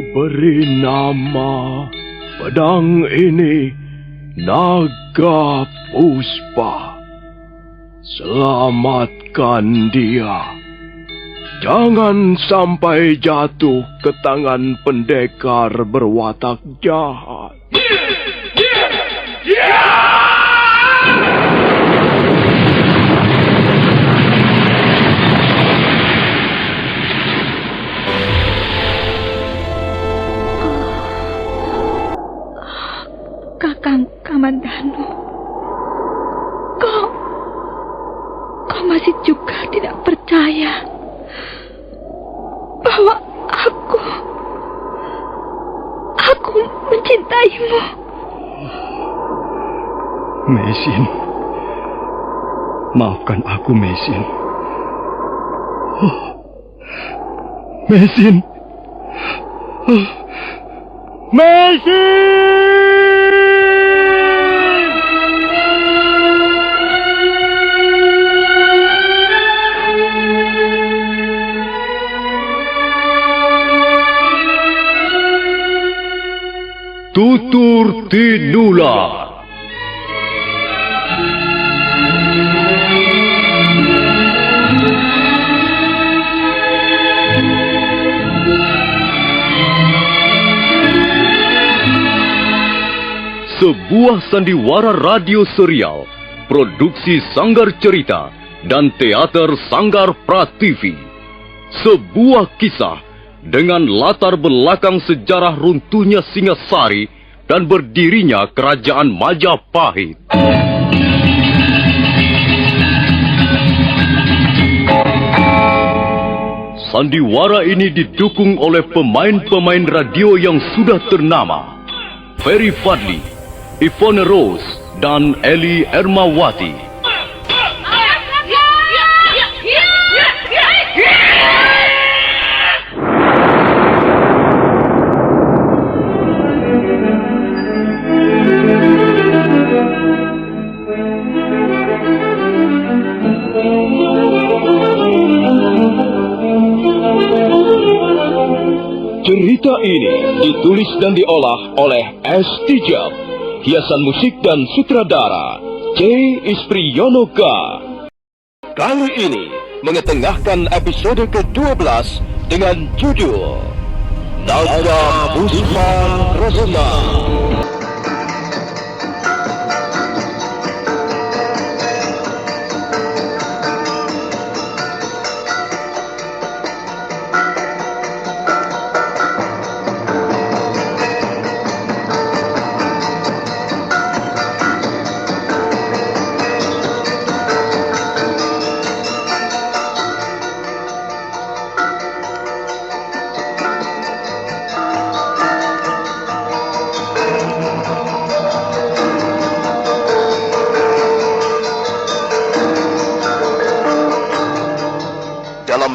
Beri nama pedang ini Naga Puspa. Selamatkan dia. Jangan sampai jatuh ke tangan pendekar berwatak jahat. Kakang Kamandanu, kau masih juga tidak percaya bahwa aku mencintaimu. Mesin, maafkan aku, Mesin. Mesin. Mesin! Tutur Tinula. Sebuah sandiwara radio serial, produksi Sanggar Cerita dan teater Sanggar Prativi. Sebuah kisah dengan latar belakang sejarah runtuhnya Singasari dan berdirinya Kerajaan Majapahit. Sandiwara ini didukung oleh pemain-pemain radio yang sudah ternama. Ferry Fadli, Ivone Rose, dan Eli Ermawati. Cerita ini ditulis dan diolah oleh S. Tijab, hiasan musik dan sutradara C. Ispriyonoka. Kali ini mengetengahkan episode ke-12 dengan judul Naga Puspa Resna.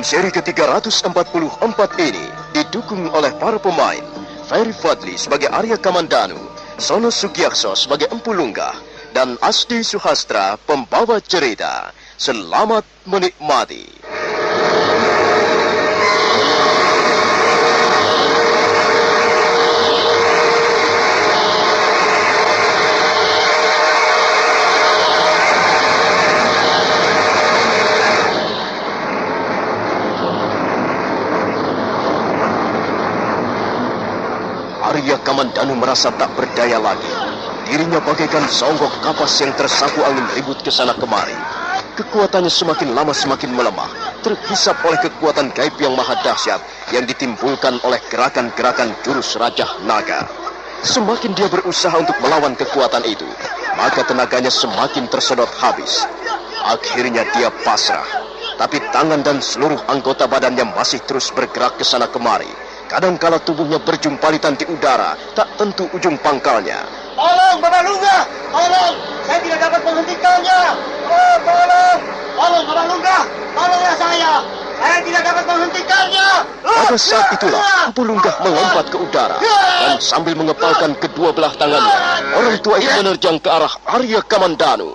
Seri ke-344 ini didukung oleh para pemain Ferry Fadli sebagai Arya Kamandanu, Sono Sugiyakso sebagai Empu Lunggah, dan Asdi Suhastra pembawa cerita. Selamat menikmati. Arya Kamandanu merasa tak berdaya lagi. Dirinya bagaikan songgok kapas yang tersapu angin ribut ke sana kemari. Kekuatannya semakin lama semakin melemah, terhisap oleh kekuatan gaib yang maha dahsyat yang ditimbulkan oleh gerakan-gerakan jurus Rajah Naga. Semakin dia berusaha untuk melawan kekuatan itu, maka tenaganya semakin tersedot habis. Akhirnya dia pasrah, tapi tangan dan seluruh anggota badannya masih terus bergerak ke sana kemari. Kadangkala tubuhnya berjumpalitan di udara, tak tentu ujung pangkalnya. Tolong, Bapak Lunggah! Tolong! Saya tidak dapat menghentikannya! Oh, tolong! Tolong, Bapak Lunggah! Tolonglah saya! Saya tidak dapat menghentikannya! Pada saat itulah, Empu Lunggah melompat ke udara, dan sambil mengepalkan kedua belah tangannya, orang tua itu menerjang ke arah Arya Kamandanu.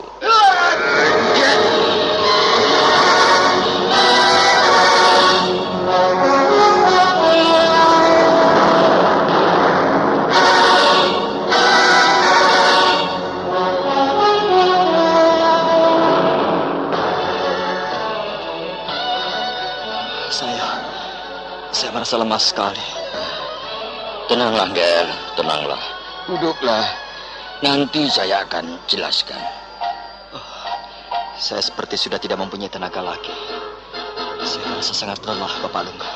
Saya merasa lemah sekali. Tenanglah, Ger, tenanglah. Duduklah. Nanti saya akan jelaskan. Saya seperti sudah tidak mempunyai tenaga lagi. Saya merasa sangat lelah, Bapak Lungga.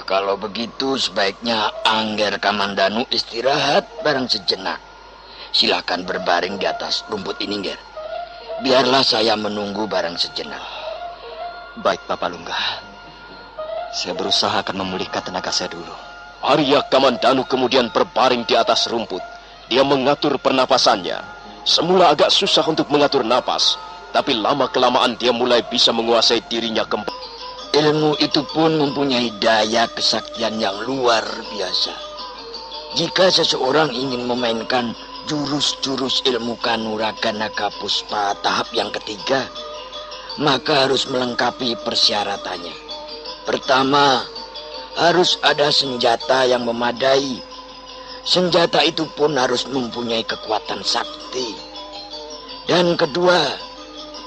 Kalau begitu sebaiknya Angger Kamandanu istirahat bareng sejenak. Silakan berbaring di atas rumput ini, Ger. Biarlah saya menunggu bareng sejenak. Baik, Bapak Lungga. Saya berusaha akan memulihkan tenaga saya dulu. Arya Kamandanu kemudian berbaring di atas rumput. Dia mengatur pernapasannya. Semula agak susah untuk mengatur napas, tapi lama-kelamaan dia mulai bisa menguasai dirinya kembali. Ilmu itu pun mempunyai daya kesaktian yang luar biasa. Jika seseorang ingin memainkan jurus-jurus ilmu Kanuragan Naga Puspa tahap yang ketiga, maka harus melengkapi persyaratannya. Pertama, harus ada senjata yang memadai. Senjata itu pun harus mempunyai kekuatan sakti. Dan kedua,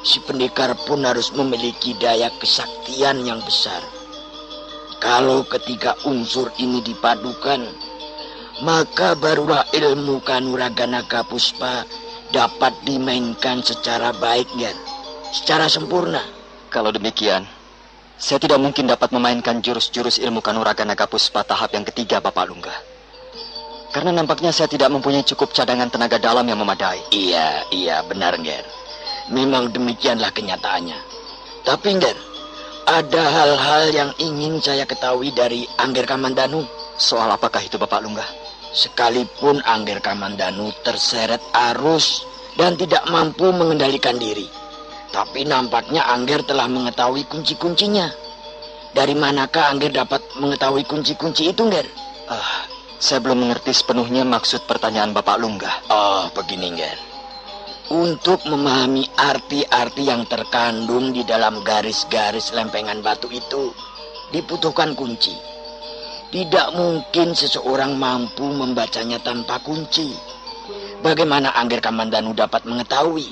si pendekar pun harus memiliki daya kesaktian yang besar. Kalau ketiga unsur ini dipadukan, maka barulah ilmu Kanuragan Naga Puspa dapat dimainkan secara baik, Ger. Secara sempurna. Kalau demikian, saya tidak mungkin dapat memainkan jurus-jurus ilmu Kanuragan Naga Puspa tahap yang ketiga, Bapak Lungga. Karena nampaknya saya tidak mempunyai cukup cadangan tenaga dalam yang memadai. Iya, benar, Ger. Memang demikianlah kenyataannya. Tapi, Ger, ada hal-hal yang ingin saya ketahui dari Angger Kamandanu. Soal apakah itu, Bapak Lungga? Sekalipun Angger Kamandanu terseret arus dan tidak mampu mengendalikan diri, tapi nampaknya Angger telah mengetahui kunci-kuncinya. Dari manakah Angger dapat mengetahui kunci-kunci itu, Ger? Saya belum mengerti sepenuhnya maksud pertanyaan Bapak Lungga. Begini, Ger. Untuk memahami arti-arti yang terkandung di dalam garis-garis lempengan batu itu, dibutuhkan kunci. Tidak mungkin seseorang mampu membacanya tanpa kunci. Bagaimana Angger Kamandanu dapat mengetahui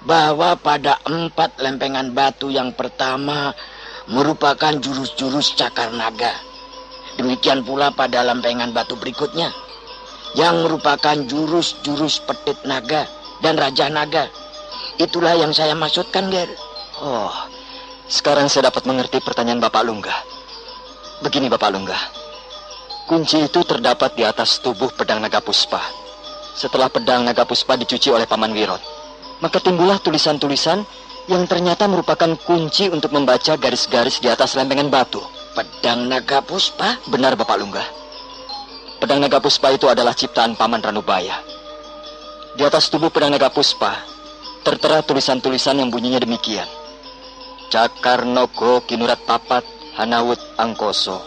bahwa pada 4 lempengan batu yang pertama merupakan jurus-jurus cakar naga? Demikian pula pada lempengan batu berikutnya, yang merupakan jurus-jurus petit naga dan raja naga. Itulah yang saya maksudkan, Ger. Sekarang saya dapat mengerti pertanyaan Bapak Lungga. Begini, Bapak Lungga. Kunci itu terdapat di atas tubuh pedang Naga Puspa. Setelah pedang Naga Puspa dicuci oleh Paman Wirot, maka timbullah tulisan-tulisan yang ternyata merupakan kunci untuk membaca garis-garis di atas lempengan batu. Pedang Naga Puspa? Benar, Bapak Lungga. Pedang Naga Puspa itu adalah ciptaan Paman Ranubaya. Di atas tubuh pedang Naga Puspa tertera tulisan-tulisan yang bunyinya demikian. Cakar Nogo Kinurat Papat Hanawut Angkoso.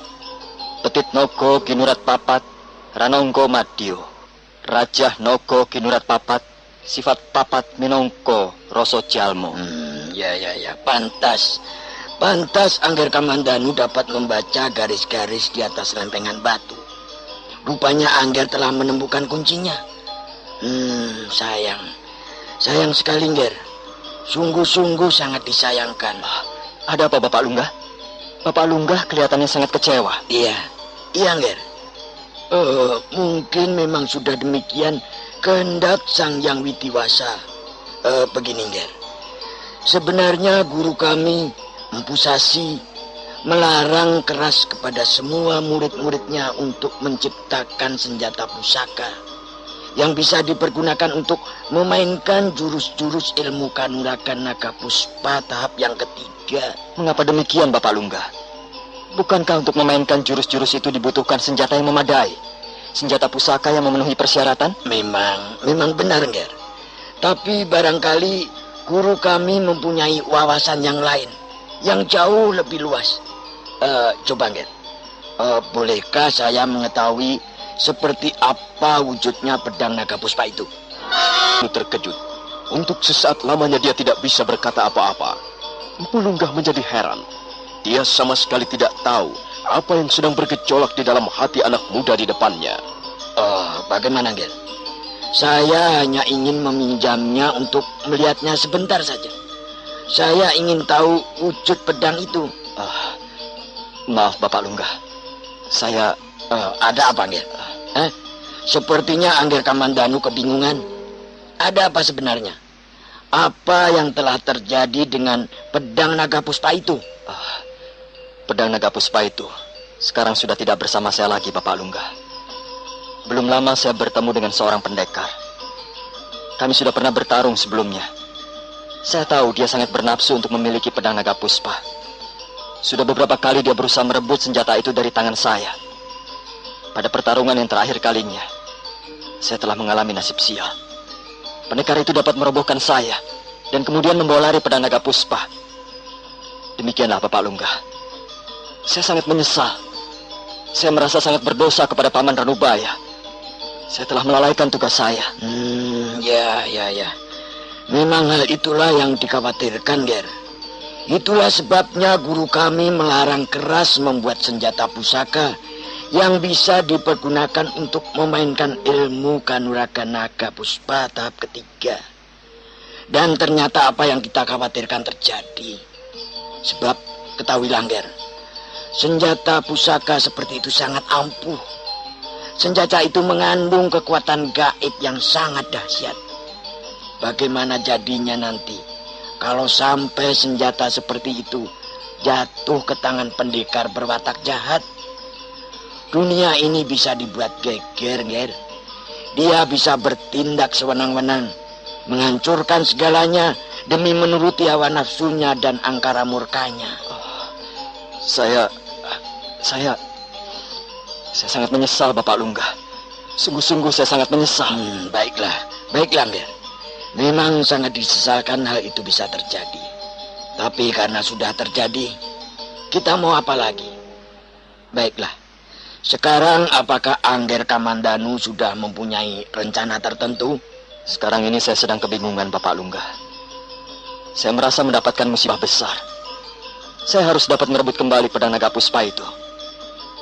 Petit Nogo Kinurat Papat Ranongko Madyo. Rajah Nogo Kinurat Papat Sifat Papat Minongko Roso Jalmo. Ya, pantas. Pantas Angger Kamandanu dapat membaca garis-garis di atas lempengan batu. Rupanya Angger telah menemukan kuncinya. Sayang sekali, Nger. Sungguh-sungguh sangat disayangkan. Ada apa, Bapak Lungga? Bapak Lungga kelihatannya sangat kecewa. Iya, Nger. Mungkin memang sudah demikian kehendak Sang Yang Witiwasa. Begini, Nger. Sebenarnya guru kami, Empu Sasi, melarang keras kepada semua murid-muridnya untuk menciptakan senjata pusaka yang bisa dipergunakan untuk memainkan jurus-jurus ilmu Kanuragan Naga Puspa tahap yang ketiga. Mengapa demikian, Bapak Lungga? Bukankah untuk memainkan jurus-jurus itu dibutuhkan senjata yang memadai? Senjata pusaka yang memenuhi persyaratan? Memang benar, Nger. Tapi barangkali guru kami mempunyai wawasan yang lain, yang jauh lebih luas. Coba, Nger. Bolehkah saya mengetahui seperti apa wujudnya pedang Naga Puspa itu? Terkejut. Untuk sesaat lamanya dia tidak bisa berkata apa-apa. Empu Lungga menjadi heran. Dia sama sekali tidak tahu apa yang sedang bergejolak di dalam hati anak muda di depannya. Bagaimana, Nger? Saya hanya ingin meminjamnya untuk melihatnya sebentar saja. Saya ingin tahu wujud pedang itu. Maaf Bapak Lunggah. Saya... ada apa, Angger? Sepertinya Angger Kamandanu kebingungan. Ada apa sebenarnya? Apa yang telah terjadi dengan pedang naga puspa itu? Pedang naga puspa itu sekarang sudah tidak bersama saya lagi, Bapak Lunggah. Belum lama saya bertemu dengan seorang pendekar. Kami sudah pernah bertarung sebelumnya. Saya tahu dia sangat bernafsu untuk memiliki pedang naga puspa. Sudah beberapa kali dia berusaha merebut senjata itu dari tangan saya. Pada pertarungan yang terakhir kalinya, saya telah mengalami nasib sial. Pendekar itu dapat merobohkan saya dan kemudian membawa lari pedang naga puspa. Demikianlah Bapak Lunggah. Saya sangat menyesal. Saya merasa sangat berdosa kepada Paman Ranubaya. Saya telah melalaikan tugas saya. Ya. Memang hal itulah yang dikhawatirkan, Ger. Itulah sebabnya guru kami melarang keras membuat senjata pusaka yang bisa dipergunakan untuk memainkan ilmu kanuragan naga puspa tahap ketiga. Dan ternyata apa yang kita khawatirkan terjadi. Sebab ketahuilah, Ger, senjata pusaka seperti itu sangat ampuh. Senjata itu mengandung kekuatan gaib yang sangat dahsyat. Bagaimana jadinya nanti kalau sampai senjata seperti itu jatuh ke tangan pendekar berwatak jahat? Dunia ini bisa dibuat geger, Ger. Dia bisa bertindak sewenang-wenang, menghancurkan segalanya demi menuruti hawa nafsunya dan angkara murkanya. Saya sangat menyesal, Bapak Lunggah. Sungguh-sungguh saya sangat menyesal. Baiklah, Ger. Memang sangat disesalkan hal itu bisa terjadi. Tapi karena sudah terjadi, kita mau apa lagi? Baiklah. Sekarang apakah Angger Kamandanu sudah mempunyai rencana tertentu? Sekarang ini saya sedang kebingungan, Bapak Lunggah. Saya merasa mendapatkan musibah besar. Saya harus dapat merebut kembali pedang naga puspa itu.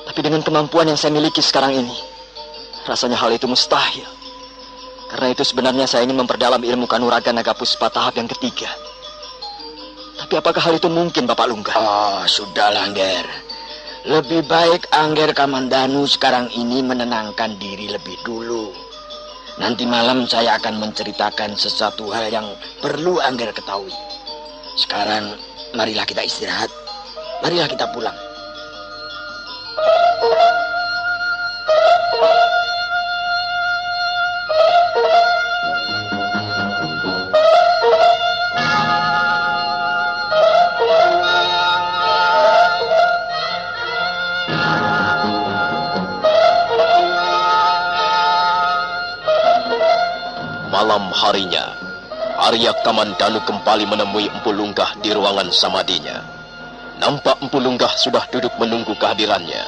Tapi dengan kemampuan yang saya miliki sekarang ini, rasanya hal itu mustahil. Karena itu sebenarnya saya ingin memperdalam ilmu kanuragan naga puspa tahap yang ketiga. Tapi apakah hal itu mungkin, Bapak Lunggah? Sudahlah, Angger. Lebih baik Angger Kamandanu sekarang ini menenangkan diri lebih dulu. Nanti malam saya akan menceritakan sesuatu hal yang perlu Angger ketahui. Sekarang marilah kita istirahat. Marilah kita pulang. Malam harinya, Arya Kamandanu kembali menemui Empu Lunggah di ruangan samadinya. Nampak Empu Lunggah sudah duduk menunggu kehadirannya.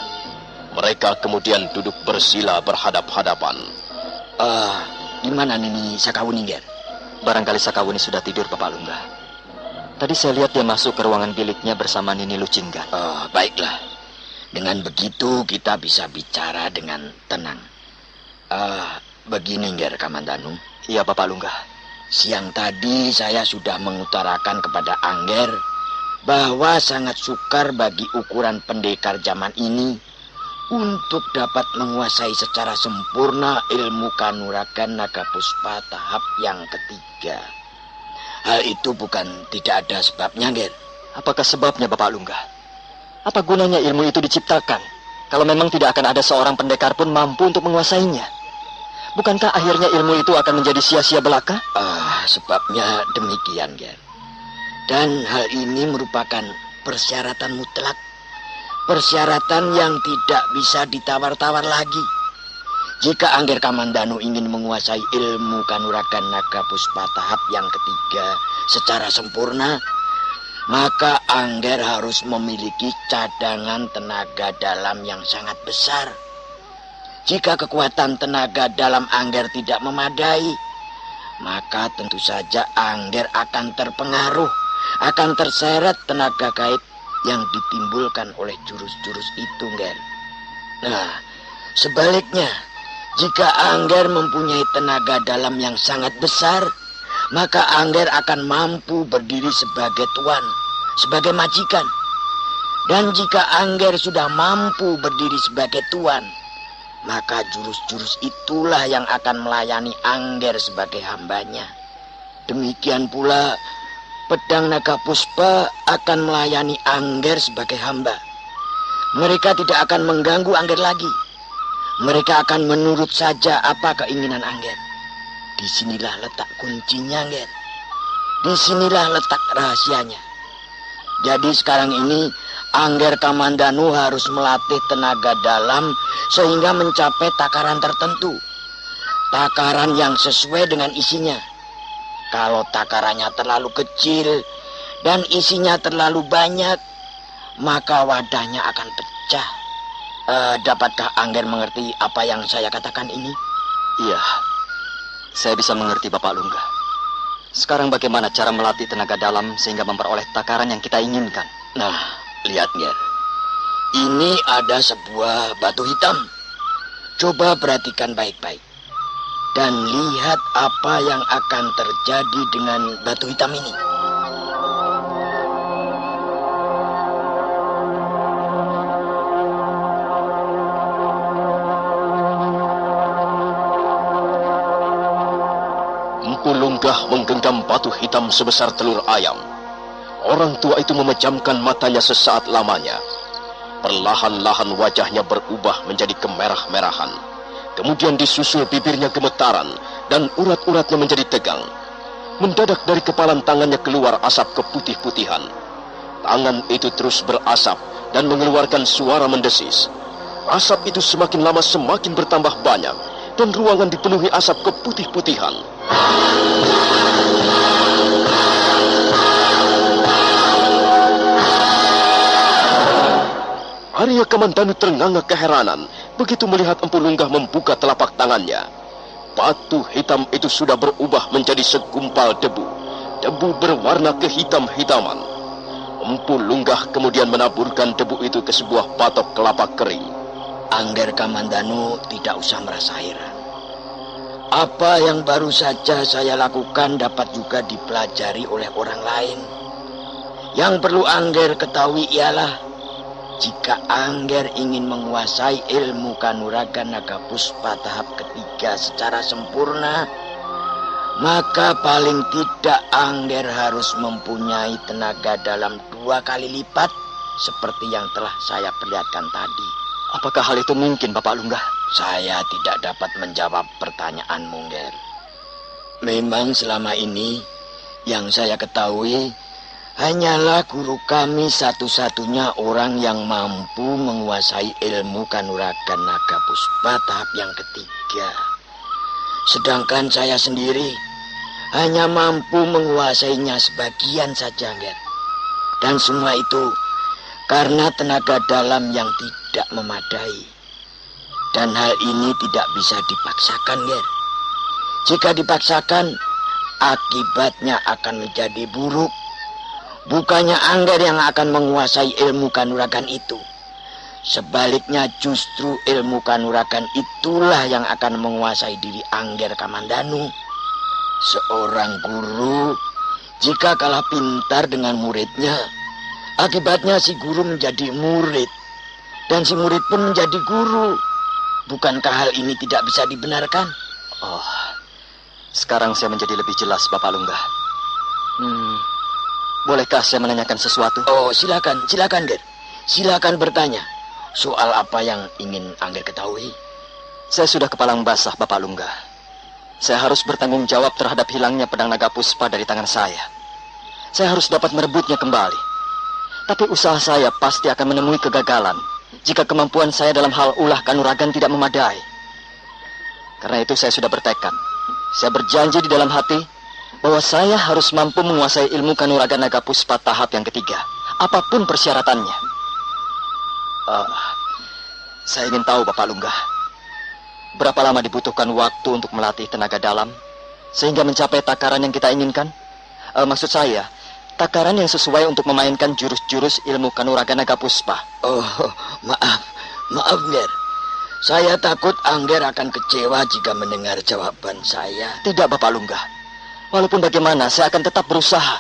Mereka kemudian duduk bersila berhadap-hadapan. Di mana Nini Sakawuni, Ger? Barangkali Sakawuni sudah tidur, Bapak Lunggah. Tadi saya lihat dia masuk ke ruangan biliknya bersama Nini Lucinggan. Baiklah. Dengan begitu kita bisa bicara dengan tenang. Begini, Ger Kamandanu. Iya, Bapak Lunggah. Siang tadi saya sudah mengutarakan kepada Angger bahwa sangat sukar bagi ukuran pendekar zaman ini untuk dapat menguasai secara sempurna ilmu kanuragan naga puspa tahap yang ketiga. Hal itu bukan tidak ada sebabnya, Ger. Apakah sebabnya, Bapak Lunggah? Apa gunanya ilmu itu diciptakan kalau memang tidak akan ada seorang pendekar pun mampu untuk menguasainya? Bukankah akhirnya ilmu itu akan menjadi sia-sia belaka? Sebabnya demikian, Ger. Dan hal ini merupakan persyaratan mutlak. Persyaratan yang tidak bisa ditawar-tawar lagi. Jika Angger Kamandanu ingin menguasai ilmu kanuragan naga puspa tahap yang ketiga secara sempurna, maka Angger harus memiliki cadangan tenaga dalam yang sangat besar. Jika kekuatan tenaga dalam Angger tidak memadai, maka tentu saja Angger akan terpengaruh, akan terseret tenaga gaib yang ditimbulkan oleh jurus-jurus itu, Ger. Nah, sebaliknya, jika Angger mempunyai tenaga dalam yang sangat besar, maka Angger akan mampu berdiri sebagai tuan, sebagai majikan. Dan jika Angger sudah mampu berdiri sebagai tuan, maka jurus-jurus itulah yang akan melayani Angger sebagai hambanya. Demikian pula pedang naga puspa akan melayani Angger sebagai hamba. Mereka tidak akan mengganggu Angger lagi. Mereka akan menurut saja apa keinginan Angger. Disinilah letak kuncinya, Angger. Disinilah letak rahasianya. Jadi sekarang ini Angger Kamandanu harus melatih tenaga dalam sehingga mencapai takaran tertentu. Takaran yang sesuai dengan isinya. Kalau takarannya terlalu kecil dan isinya terlalu banyak, maka wadahnya akan pecah. Dapatkah Angger mengerti apa yang saya katakan ini? Iya, saya bisa mengerti Bapak Lungga. Sekarang bagaimana cara melatih tenaga dalam sehingga memperoleh takaran yang kita inginkan? Nah, lihat, Nger. Ini ada sebuah batu hitam. Coba perhatikan baik-baik. Dan lihat apa yang akan terjadi dengan batu hitam ini. Empu Lunggah menggenggam batu hitam sebesar telur ayam. Orang tua itu memejamkan matanya sesaat lamanya. Perlahan-lahan wajahnya berubah menjadi kemerah-merahan. Kemudian disusul bibirnya gemetaran dan urat-uratnya menjadi tegang. Mendadak dari kepalan tangannya keluar asap keputih-putihan. Tangan itu terus berasap dan mengeluarkan suara mendesis. Asap itu semakin lama semakin bertambah banyak dan ruangan dipenuhi asap keputih-putihan. Arya Kamandanu ternganga keheranan begitu melihat Empu Lunggah membuka telapak tangannya. Batu hitam itu sudah berubah menjadi segumpal debu. Debu berwarna kehitam-hitaman. Empu Lunggah kemudian menaburkan debu itu ke sebuah patok kelapa kering. Angger Kamandanu tidak usah merasa heran. Apa yang baru saja saya lakukan dapat juga dipelajari oleh orang lain. Yang perlu Angger ketahui ialah jika Angger ingin menguasai ilmu kanuragan naga puspa tahap ketiga secara sempurna, maka paling tidak Angger harus mempunyai tenaga dalam 2 kali lipat seperti yang telah saya perlihatkan tadi. Apakah hal itu mungkin, Bapak Lunggah? Saya tidak dapat menjawab pertanyaanmu, Nger. Memang selama ini yang saya ketahui hanyalah guru kami satu-satunya orang yang mampu menguasai ilmu kanuragan naga puspa tahap yang ketiga. Sedangkan saya sendiri hanya mampu menguasainya sebagian saja, Nger. Dan semua itu karena tenaga dalam yang tidak memadai. Dan hal ini tidak bisa dipaksakan, Nger. Jika dipaksakan, akibatnya akan menjadi buruk. Bukannya Angger yang akan menguasai ilmu kanuragan itu. Sebaliknya justru ilmu kanuragan itulah yang akan menguasai diri Angger Kamandanu. Seorang guru jika kalah pintar dengan muridnya, akibatnya si guru menjadi murid. Dan si murid pun menjadi guru. Bukankah hal ini tidak bisa dibenarkan? Oh, sekarang saya menjadi lebih jelas, Bapak Lunggah. Bolehkah saya menanyakan sesuatu? Oh, silakan, Ger. Silakan bertanya. Soal apa yang ingin Angger ketahui? Saya sudah kepalang basah, Bapak Lunggah. Saya harus bertanggung jawab terhadap hilangnya pedang naga puspa dari tangan saya. Saya harus dapat merebutnya kembali. Tapi usaha saya pasti akan menemui kegagalan jika kemampuan saya dalam hal ulah kanuragan tidak memadai. Karena itu saya sudah bertekad. Saya berjanji di dalam hati bahwa saya harus mampu menguasai ilmu kanuragan naga puspa tahap yang ketiga, apapun persyaratannya. Saya ingin tahu, Bapak Lunggah, berapa lama dibutuhkan waktu untuk melatih tenaga dalam sehingga mencapai takaran yang kita inginkan? Maksud saya, takaran yang sesuai untuk memainkan jurus-jurus ilmu kanuragan naga puspa. Oh, maaf, Nger. Saya takut Angger akan kecewa jika mendengar jawaban saya. Tidak, Bapak Lunggah. Walaupun bagaimana, saya akan tetap berusaha.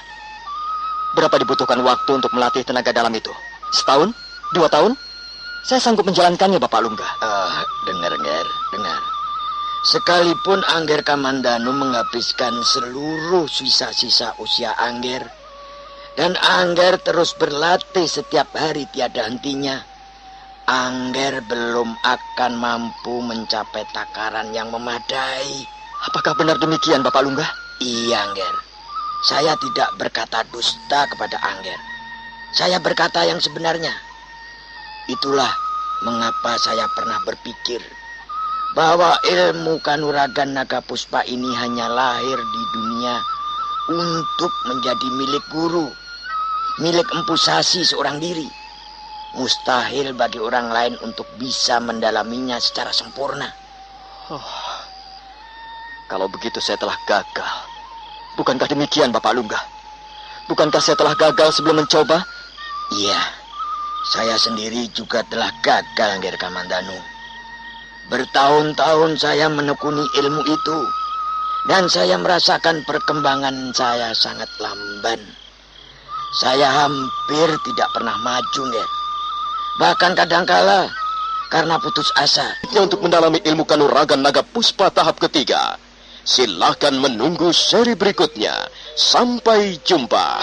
Berapa dibutuhkan waktu untuk melatih tenaga dalam itu? Setahun? 2 tahun? Saya sanggup menjalankannya, Bapak Lungga. Dengar, Angger, dengar. Sekalipun Angger Kamandanu menghabiskan seluruh sisa-sisa usia Angger, dan Angger terus berlatih setiap hari tiada hentinya, Angger belum akan mampu mencapai takaran yang memadai. Apakah benar demikian, Bapak Lungga? Iya, Angger. Saya tidak berkata dusta kepada Angger. Saya berkata yang sebenarnya. Itulah mengapa saya pernah berpikir bahwa ilmu kanuragan naga puspa ini hanya lahir di dunia untuk menjadi milik guru, milik Empu Sasi seorang diri. Mustahil bagi orang lain untuk bisa mendalaminya secara sempurna. Kalau begitu saya telah gagal. Bukankah demikian, Bapak Lungga? Bukankah saya telah gagal sebelum mencoba? Iya, saya sendiri juga telah gagal, Angger Kamandanu. Bertahun-tahun saya menekuni ilmu itu, dan saya merasakan perkembangan saya sangat lamban. Saya hampir tidak pernah maju, Nger. Bahkan kadangkala karena putus asa. Untuk mendalami ilmu kanuragan naga puspa tahap ketiga, silakan menunggu seri berikutnya. Sampai jumpa.